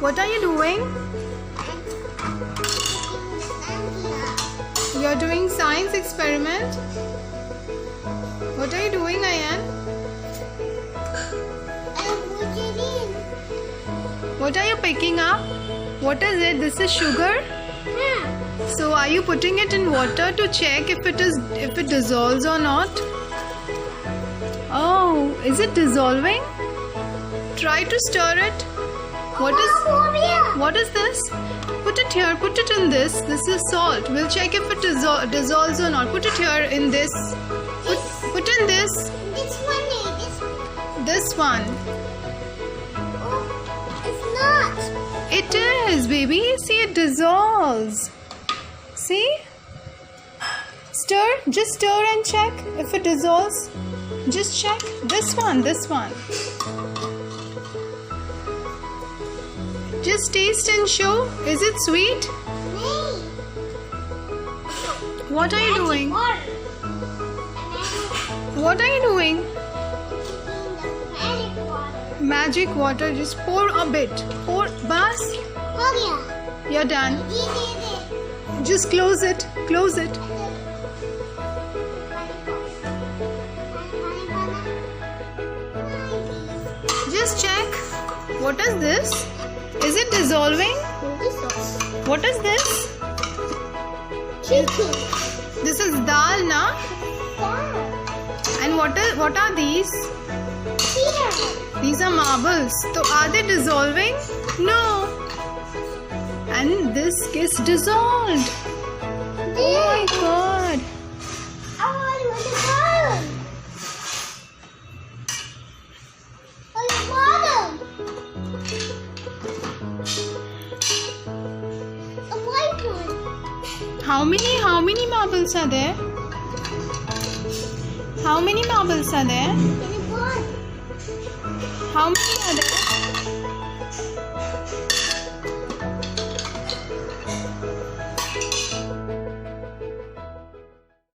What are you doing? You're doing science experiment? What are you doing, Ayan? What are you picking up? What is it? This is sugar? So are you putting it in water to check if it dissolves or not? Oh, is it dissolving? Try to stir it. What is this? Put it here. Put it in this. This is salt. We'll check if it dissolves or not. Put it here in this. Put in this. This one. Oh, it's not. It is, baby. See, it dissolves. See? Stir. Just stir and check if it dissolves. Just check. This one. Just taste and show. Is it sweet? What are you doing? What are you doing? Magic water. Just pour a bit. Pour. Bas. You're done. Just close it. Close it. Just check. What is this? Is it dissolving? What is this? Chicken. This is dal, na? And what are these? These are marbles. So are they dissolving? No. And this is dissolved. Oh my God. How many marbles are there? How many marbles are there? How many are there?